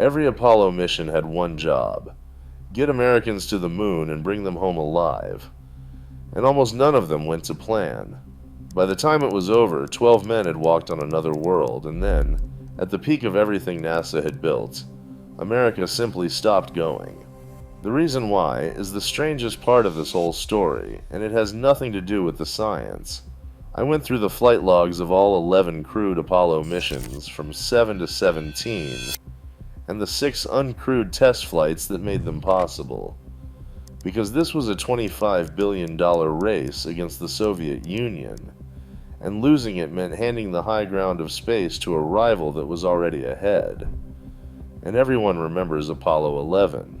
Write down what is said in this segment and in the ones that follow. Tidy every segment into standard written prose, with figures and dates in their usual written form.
Every Apollo mission had one job: get Americans to the moon and bring them home alive. And almost none of them went to plan. By the time it was over, 12 men had walked on another world, and then, at the peak of everything NASA had built, America simply stopped going. The reason why is the strangest part of this whole story, and it has nothing to do with the science. I went through the flight logs of all 11 crewed Apollo missions from 7 to 17, and the 6 uncrewed test flights that made them possible. Because this was a $25 billion race against the Soviet Union, and losing it meant handing the high ground of space to a rival that was already ahead. And everyone remembers Apollo 11.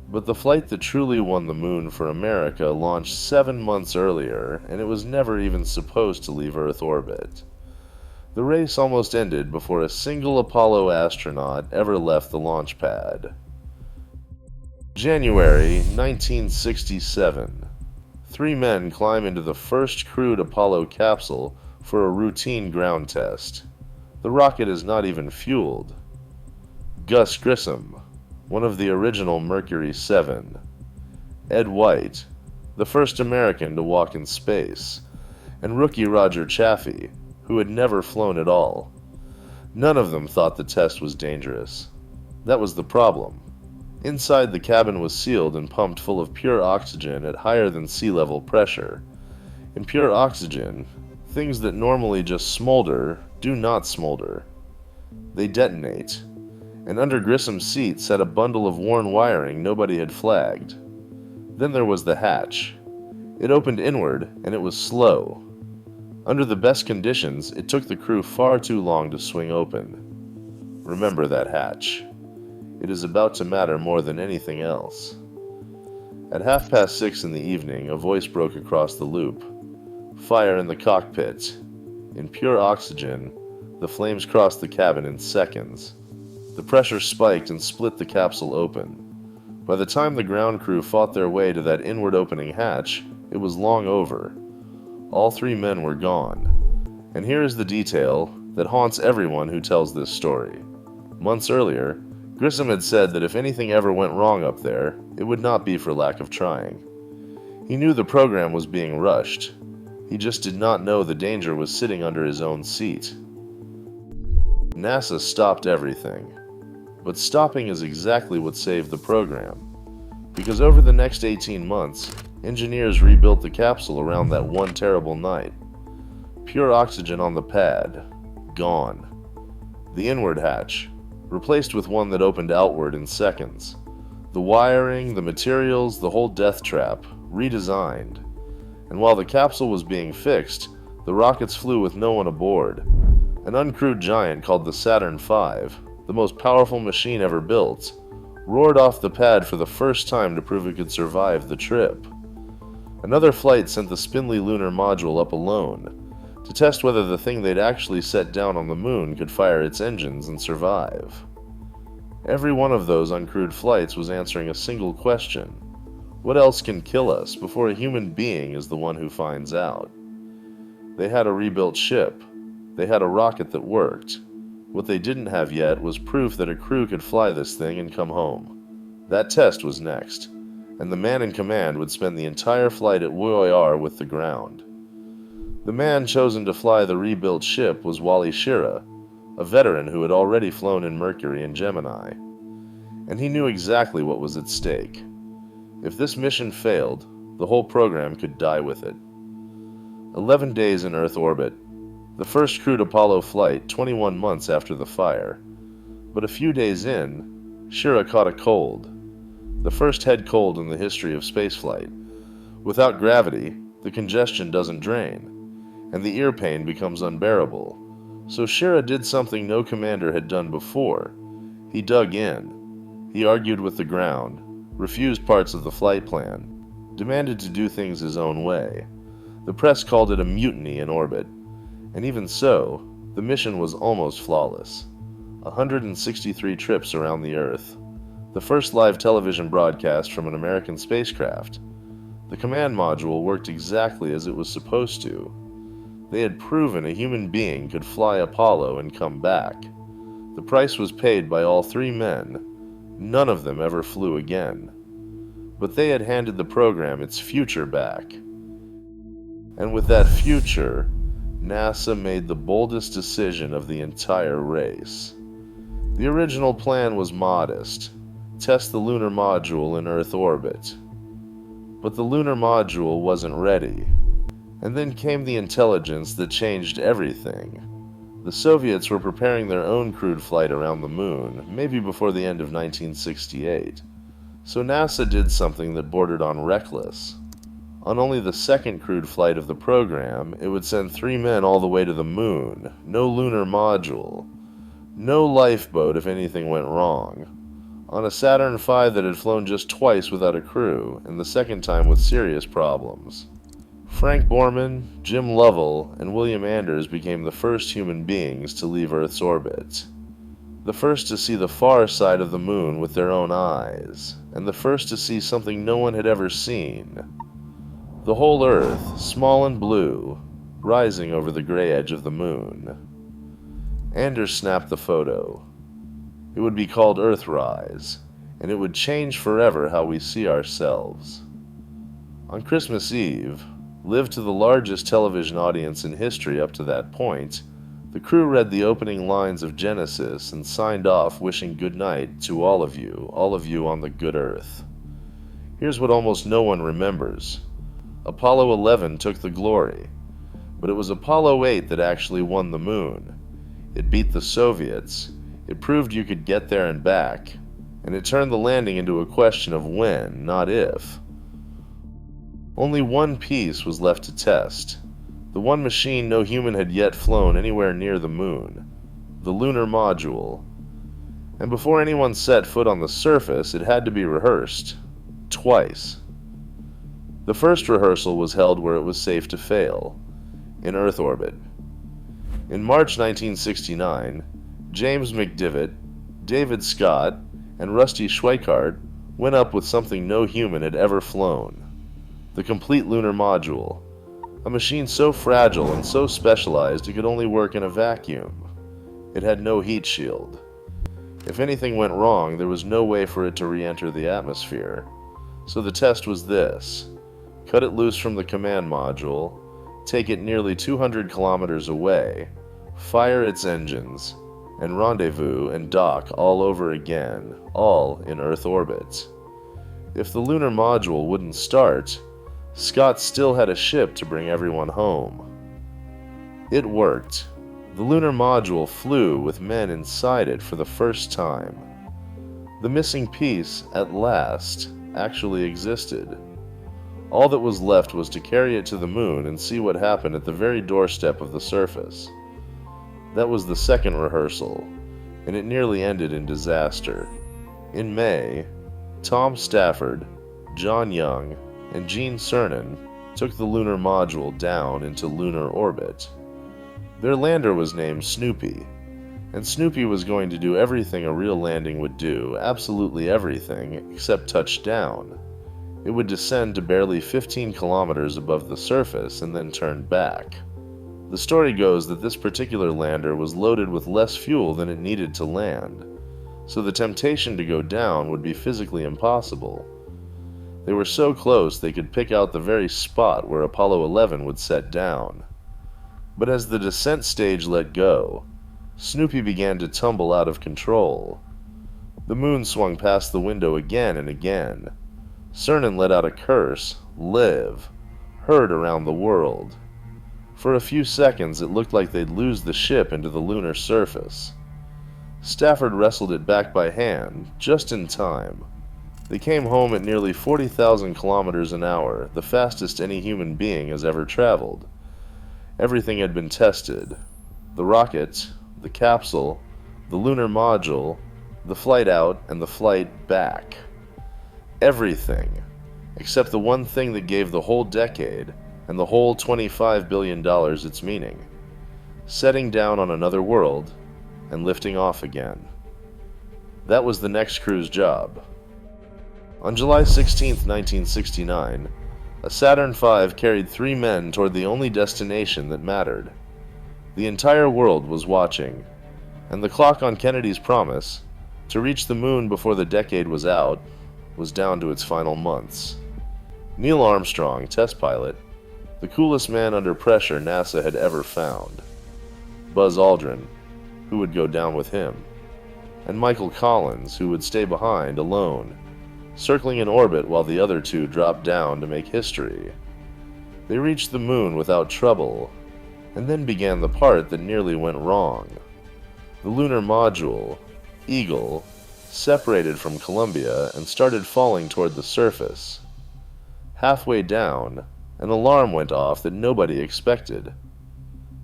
But the flight that truly won the moon for America launched 7 months earlier, and it was never even supposed to leave Earth orbit. The race almost ended before a single Apollo astronaut ever left the launch pad. January 1967. 3 men climb into the first crewed Apollo capsule for a routine ground test. The rocket is not even fueled. Gus Grissom, one of the original Mercury 7. Ed White, the first American to walk in space. And rookie Roger Chaffee, who had never flown at all. None of them thought the test was dangerous. That was the problem. Inside, the cabin was sealed and pumped full of pure oxygen at higher than sea level pressure. In pure oxygen, things that normally just smolder do not smolder. They detonate. And under Grissom's seat sat a bundle of worn wiring nobody had flagged. Then there was the hatch. It opened inward, and it was slow. Under the best conditions, it took the crew far too long to swing open. Remember that hatch. It is about to matter more than anything else. At 6:30 in the evening, a voice broke across the loop. Fire in the cockpit. In pure oxygen, the flames crossed the cabin in seconds. The pressure spiked and split the capsule open. By the time the ground crew fought their way to that inward opening hatch, it was long over. All 3 men were gone. And here is the detail that haunts everyone who tells this story. Months earlier, Grissom had said that if anything ever went wrong up there, it would not be for lack of trying. He knew the program was being rushed. He just did not know the danger was sitting under his own seat. NASA stopped everything. But stopping is exactly what saved the program. Because over the next 18 months, engineers rebuilt the capsule around that one terrible night. Pure oxygen on the pad. Gone. The inward hatch. Replaced with one that opened outward in seconds. The wiring, the materials, the whole death trap, redesigned. And while the capsule was being fixed, the rockets flew with no one aboard. An uncrewed giant called the Saturn V, the most powerful machine ever built, roared off the pad for the first time to prove it could survive the trip. Another flight sent the spindly lunar module up alone, to test whether the thing they'd actually set down on the moon could fire its engines and survive. Every one of those uncrewed flights was answering a single question: what else can kill us before a human being is the one who finds out? They had a rebuilt ship. They had a rocket that worked. What they didn't have yet was proof that a crew could fly this thing and come home. That test was next, and the man in command would spend the entire flight at Woyar with the ground. The man chosen to fly the rebuilt ship was Wally Schirra, a veteran who had already flown in Mercury and Gemini. And he knew exactly what was at stake. If this mission failed, the whole program could die with it. 11 days in Earth orbit. The first crewed Apollo flight 21 months after the fire. But a few days in, Schirra caught a cold. The first head cold in the history of spaceflight. Without gravity, the congestion doesn't drain, and the ear pain becomes unbearable. So Schirra did something no commander had done before. He dug in. He argued with the ground, refused parts of the flight plan, demanded to do things his own way. The press called it a mutiny in orbit. And even so, the mission was almost flawless. 163 trips around the Earth. The first live television broadcast from an American spacecraft. The command module worked exactly as it was supposed to. They had proven a human being could fly Apollo and come back. The price was paid by all three men. None of them ever flew again. But they had handed the program its future back. And with that future, NASA made the boldest decision of the entire race. The original plan was modest: test the lunar module in Earth orbit. But the lunar module wasn't ready. And then came the intelligence that changed everything. The Soviets were preparing their own crewed flight around the moon, maybe before the end of 1968. So NASA did something that bordered on reckless. On only the second crewed flight of the program, it would send three men all the way to the moon. No lunar module. No lifeboat if anything went wrong. On a Saturn V that had flown just twice without a crew, and the second time with serious problems. Frank Borman, Jim Lovell, and William Anders became the first human beings to leave Earth's orbit. The first to see the far side of the moon with their own eyes, and the first to see something no one had ever seen. The whole Earth, small and blue, rising over the gray edge of the moon. Anders snapped the photo. It would be called Earthrise, and it would change forever how we see ourselves. On Christmas Eve, lived to the largest television audience in history up to that point, the crew read the opening lines of Genesis and signed off wishing good night to all of you on the good Earth. Here's what almost no one remembers. Apollo 11 took the glory, but it was Apollo 8 that actually won the moon. It beat the Soviets, it proved you could get there and back, and it turned the landing into a question of when, not if. Only one piece was left to test, the one machine no human had yet flown anywhere near the moon, the lunar module. And before anyone set foot on the surface, it had to be rehearsed. Twice. The first rehearsal was held where it was safe to fail, in Earth orbit. In March 1969, James McDivitt, David Scott, and Rusty Schweickart went up with something no human had ever flown. The complete lunar module, a machine so fragile and so specialized it could only work in a vacuum. It had no heat shield. If anything went wrong, there was no way for it to re-enter the atmosphere. So the test was this: cut it loose from the command module, take it nearly 200 kilometers away, fire its engines, and rendezvous and dock all over again, all in Earth orbit. If the lunar module wouldn't start, Scott still had a ship to bring everyone home. It worked. The lunar module flew with men inside it for the first time. The missing piece, at last, actually existed. All that was left was to carry it to the moon and see what happened at the very doorstep of the surface. That was the second rehearsal, and it nearly ended in disaster. In May, Tom Stafford, John Young, and Gene Cernan took the lunar module down into lunar orbit. Their lander was named Snoopy, and Snoopy was going to do everything a real landing would do, absolutely everything, except touch down. It would descend to barely 15 kilometers above the surface and then turn back. The story goes that this particular lander was loaded with less fuel than it needed to land, so the temptation to go down would be physically impossible. They were so close they could pick out the very spot where Apollo 11 would set down. But as the descent stage let go, Snoopy began to tumble out of control. The moon swung past the window again and again. Cernan let out a curse, live, heard around the world. For a few seconds it looked like they'd lose the ship into the lunar surface. Stafford wrestled it back by hand, just in time. They came home at nearly 40,000 kilometers an hour, the fastest any human being has ever traveled. Everything had been tested. The rocket, the capsule, the lunar module, the flight out, and the flight back. Everything, except the one thing that gave the whole decade and the whole $25 billion its meaning: setting down on another world and lifting off again. That was the next crew's job. On July 16, 1969, a Saturn V carried 3 men toward the only destination that mattered. The entire world was watching. And the clock on Kennedy's promise to reach the moon before the decade was out was down to its final months. Neil Armstrong, test pilot, the coolest man under pressure NASA had ever found. Buzz Aldrin, who would go down with him. And Michael Collins, who would stay behind alone, circling in orbit while the other two dropped down to make history. They reached the moon without trouble, and then began the part that nearly went wrong. The lunar module, Eagle, separated from Columbia and started falling toward the surface. Halfway down, an alarm went off that nobody expected.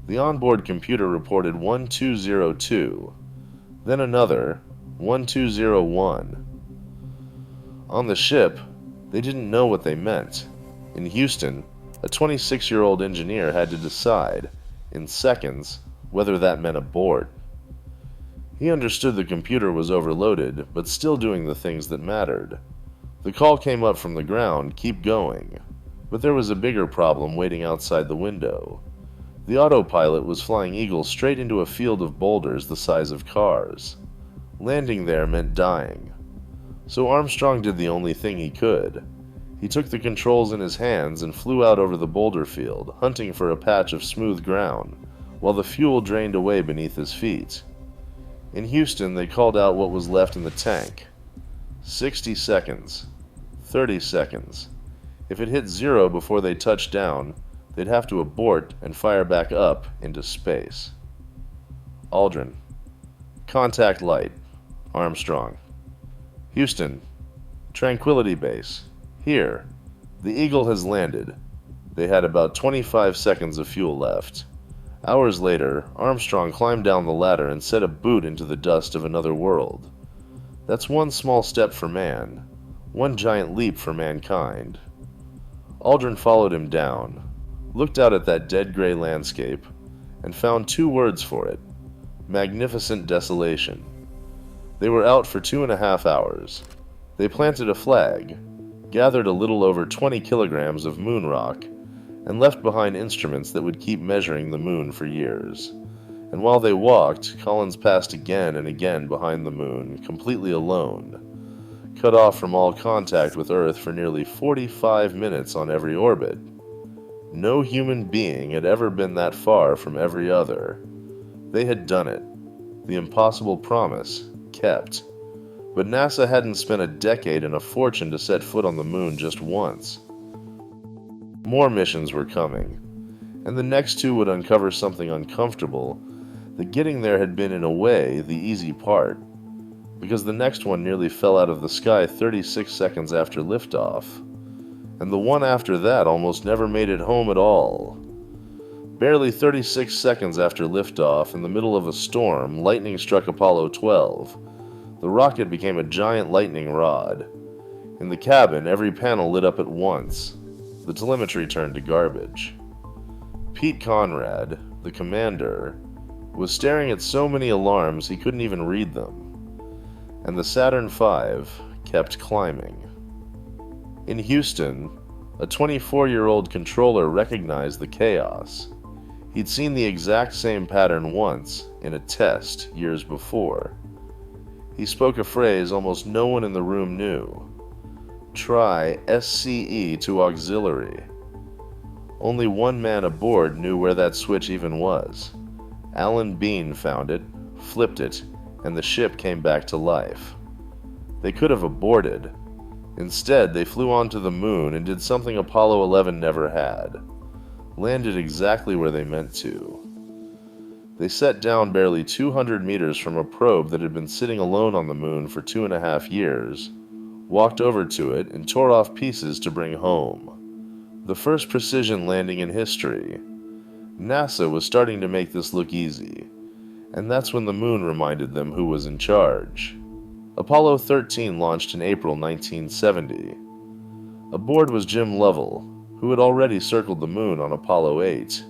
The onboard computer reported 1202, then another 1201. On the ship, they didn't know what they meant. In Houston, a 26-year-old engineer had to decide, in seconds, whether that meant abort. He understood the computer was overloaded, but still doing the things that mattered. The call came up from the ground, keep going. But there was a bigger problem waiting outside the window. The autopilot was flying Eagle straight into a field of boulders the size of cars. Landing there meant dying. So Armstrong did the only thing he could. He took the controls in his hands and flew out over the boulder field, hunting for a patch of smooth ground, while the fuel drained away beneath his feet. In Houston, they called out what was left in the tank. 60 seconds. 30 seconds. If it hit zero before they touched down, they'd have to abort and fire back up into space. Aldrin. Contact light. Armstrong. Houston. Tranquility Base. Here. The Eagle has landed. They had about 25 seconds of fuel left. Hours later, Armstrong climbed down the ladder and set a boot into the dust of another world. That's one small step for man, one giant leap for mankind. Aldrin followed him down, looked out at that dead gray landscape, and found two words for it: magnificent desolation. They were out for 2.5 hours. They planted a flag, gathered a little over 20 kilograms of moon rock, and left behind instruments that would keep measuring the moon for years. And while they walked, Collins passed again and again behind the moon, completely alone, cut off from all contact with Earth for nearly 45 minutes on every orbit. No human being had ever been that far from every other. They had done it. The impossible promise kept. But NASA hadn't spent a decade and a fortune to set foot on the moon just once. More missions were coming, and the next two would uncover something uncomfortable, that getting there had been in a way the easy part, because the next one nearly fell out of the sky 36 seconds after liftoff, and the one after that almost never made it home at all. Barely 36 seconds after liftoff, in the middle of a storm, lightning struck Apollo 12. The rocket became a giant lightning rod. In the cabin, every panel lit up at once. The telemetry turned to garbage. Pete Conrad, the commander, was staring at so many alarms he couldn't even read them. And the Saturn V kept climbing. In Houston, a 24-year-old controller recognized the chaos. He'd seen the exact same pattern once in a test years before. He spoke a phrase almost no one in the room knew. Try SCE to auxiliary. Only one man aboard knew where that switch even was. Alan Bean found it, flipped it, and the ship came back to life. They could have aborted. Instead, they flew onto the moon and did something Apollo 11 never had. Landed exactly where they meant to. They set down barely 200 meters from a probe that had been sitting alone on the moon for 2.5 years, walked over to it, and tore off pieces to bring home. The first precision landing in history. NASA was starting to make this look easy, and that's when the moon reminded them who was in charge. Apollo 13 launched in April 1970. Aboard was Jim Lovell, who had already circled the moon on Apollo 8.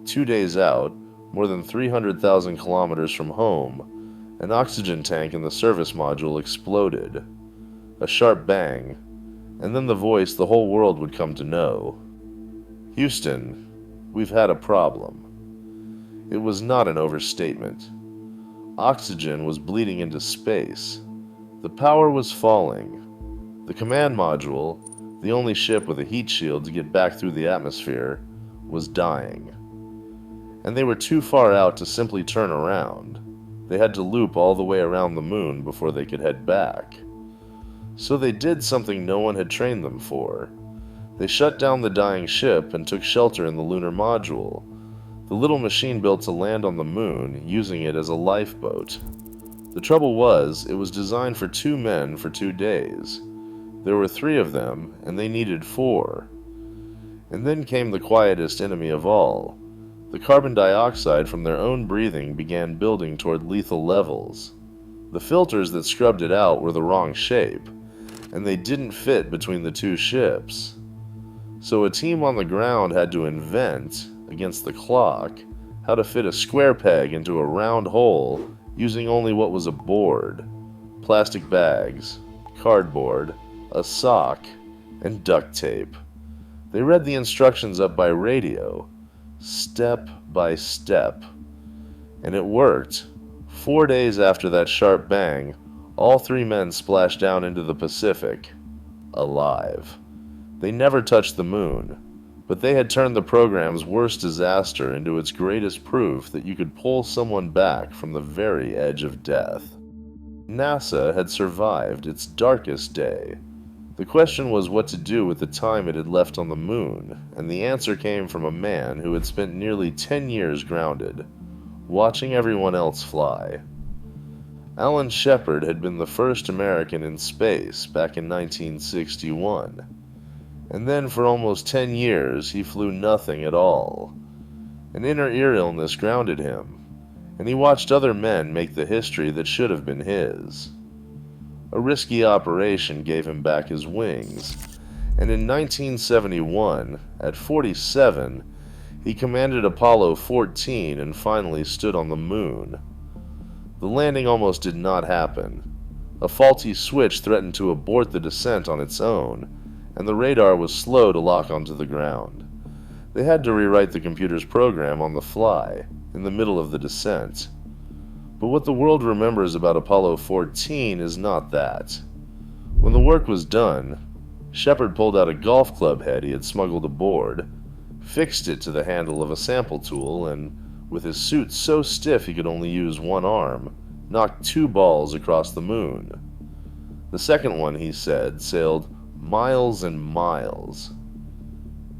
2 days out, more than 300,000 kilometers from home, an oxygen tank in the service module exploded. A sharp bang, and then the voice the whole world would come to know. Houston, we've had a problem. It was not an overstatement. Oxygen was bleeding into space. The power was falling. The command module, the only ship with a heat shield to get back through the atmosphere, was dying. And they were too far out to simply turn around. They had to loop all the way around the moon before they could head back. So they did something no one had trained them for. They shut down the dying ship and took shelter in the lunar module, the little machine built to land on the moon, using it as a lifeboat. The trouble was, it was designed for 2 men for 2 days. There were 3 of them, and they needed 4. And then came the quietest enemy of all. The carbon dioxide from their own breathing began building toward lethal levels. The filters that scrubbed it out were the wrong shape, and they didn't fit between the 2 ships. So a team on the ground had to invent, against the clock, how to fit a square peg into a round hole using only what was a board, plastic bags, cardboard, a sock, and duct tape. They read the instructions up by radio, step by step, and it worked. 4 days after that sharp bang, all 3 men splashed down into the Pacific, alive. They never touched the moon, but they had turned the program's worst disaster into its greatest proof that you could pull someone back from the very edge of death. NASA had survived its darkest day. The question was what to do with the time it had left on the moon, and the answer came from a man who had spent nearly 10 years grounded, watching everyone else fly. Alan Shepard had been the first American in space back in 1961. And then for almost 10 years, he flew nothing at all. An inner ear illness grounded him, and he watched other men make the history that should have been his. A risky operation gave him back his wings, and in 1971, at 47, he commanded Apollo 14 and finally stood on the moon. The landing almost did not happen. A faulty switch threatened to abort the descent on its own, and the radar was slow to lock onto the ground. They had to rewrite the computer's program on the fly, in the middle of the descent. But what the world remembers about Apollo 14 is not that. When the work was done, Shepard pulled out a golf club head he had smuggled aboard, fixed it to the handle of a sample tool, and, with his suit so stiff he could only use one arm, knocked 2 balls across the moon. The second one, he said, sailed miles and miles.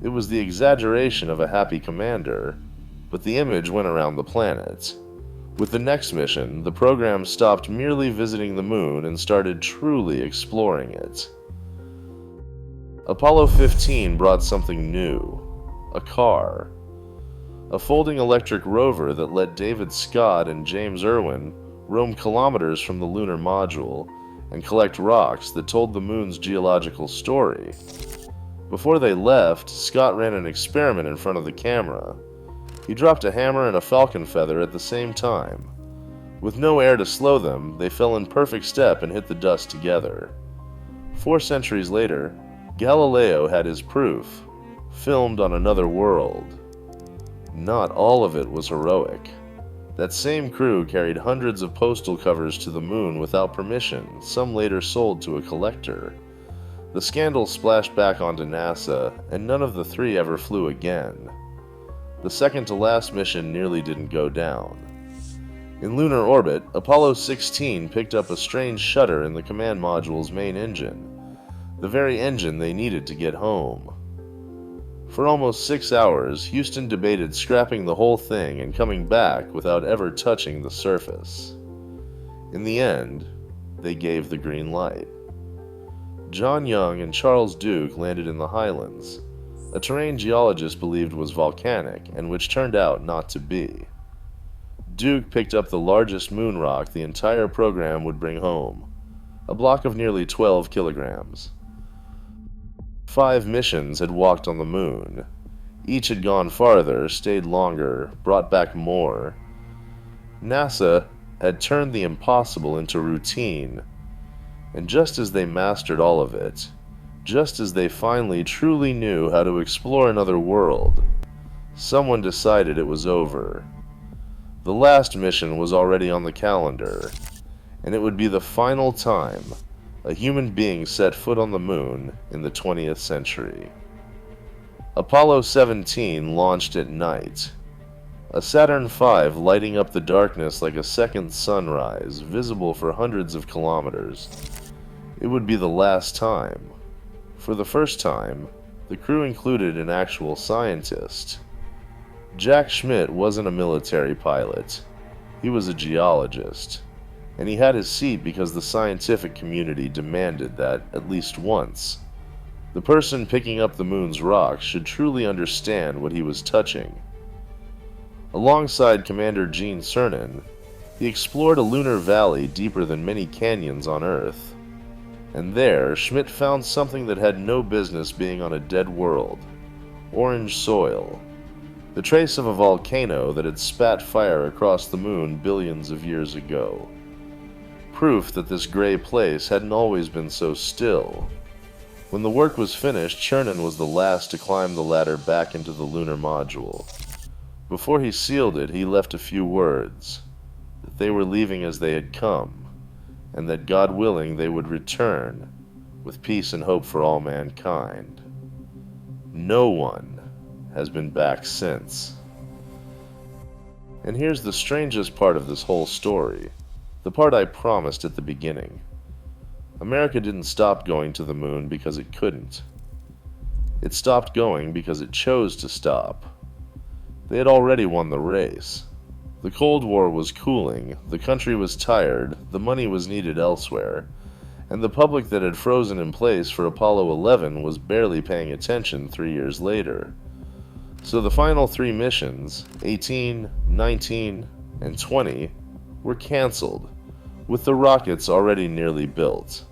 It was the exaggeration of a happy commander, but the image went around the planet. With the next mission, the program stopped merely visiting the moon and started truly exploring it. Apollo 15 brought something new, a car. A folding electric rover that let David Scott and James Irwin roam kilometers from the lunar module and collect rocks that told the moon's geological story. Before they left, Scott ran an experiment in front of the camera. He dropped a hammer and a falcon feather at the same time. With no air to slow them, they fell in perfect step and hit the dust together. 4 centuries later, Galileo had his proof, filmed on another world. Not all of it was heroic. That same crew carried hundreds of postal covers to the moon without permission, some later sold to a collector. The scandal splashed back onto NASA, and none of the 3 ever flew again. The second-to-last mission nearly didn't go down. In lunar orbit, Apollo 16 picked up a strange shudder in the command module's main engine, the very engine they needed to get home. For almost 6 hours, Houston debated scrapping the whole thing and coming back without ever touching the surface. In the end, they gave the green light. John Young and Charles Duke landed in the Highlands, a terrain geologists believed was volcanic and which turned out not to be. Duke picked up the largest moon rock the entire program would bring home, a block of nearly 12 kilograms. 5 missions had walked on the moon. Each had gone farther, stayed longer, brought back more. NASA had turned the impossible into routine, and just as they mastered all of it, just as they finally truly knew how to explore another world, someone decided it was over. The last mission was already on the calendar, and it would be the final time a human being set foot on the moon in the 20th century. Apollo 17 launched at night, a Saturn V lighting up the darkness like a second sunrise, visible for hundreds of kilometers. It would be the last time. For the first time, the crew included an actual scientist. Jack Schmitt wasn't a military pilot. He was a geologist, and he had his seat because the scientific community demanded that, at least once, the person picking up the moon's rocks should truly understand what he was touching. Alongside Commander Gene Cernan, he explored a lunar valley deeper than many canyons on Earth. And there, Schmitt found something that had no business being on a dead world: orange soil, the trace of a volcano that had spat fire across the moon billions of years ago. Proof that this gray place hadn't always been so still. When the work was finished, Cernan was the last to climb the ladder back into the lunar module. Before he sealed it, he left a few words: that they were leaving as they had come, and that God willing they would return with peace and hope for all mankind. No one has been back since. And here's the strangest part of this whole story, the part I promised at the beginning. America didn't stop going to the moon because it couldn't. It stopped going because it chose to stop. They had already won the race. The Cold War was cooling, the country was tired, the money was needed elsewhere, and the public that had frozen in place for Apollo 11 was barely paying attention 3 years later. So the final 3 missions, 18, 19, and 20, were cancelled, with the rockets already nearly built.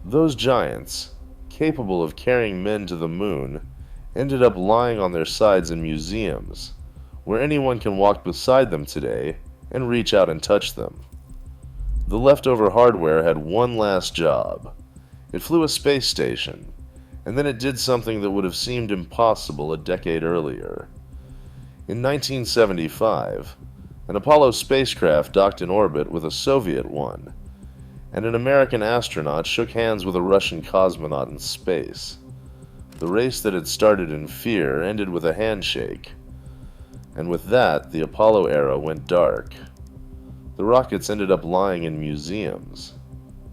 Those giants, capable of carrying men to the moon, ended up lying on their sides in museums, where anyone can walk beside them today and reach out and touch them. The leftover hardware had one last job. It flew a space station, and then it did something that would have seemed impossible a decade earlier. In 1975, an Apollo spacecraft docked in orbit with a Soviet one, and an American astronaut shook hands with a Russian cosmonaut in space. The race that had started in fear ended with a handshake, and with that, the Apollo era went dark. The rockets ended up lying in museums,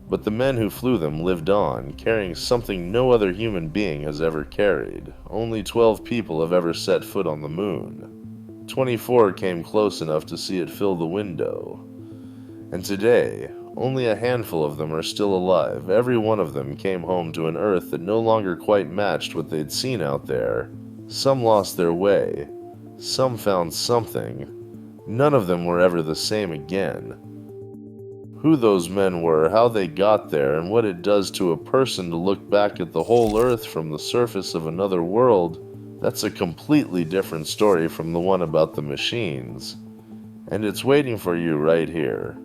but the men who flew them lived on, carrying something no other human being has ever carried. Only 12 people have ever set foot on the moon. 24 came close enough to see it fill the window. And today, only a handful of them are still alive. Every one of them came home to an Earth that no longer quite matched what they'd seen out there. Some lost their way. Some found something. None of them were ever the same again. Who those men were, how they got there, and what it does to a person to look back at the whole Earth from the surface of another world, that's a completely different story from the one about the machines. And it's waiting for you right here.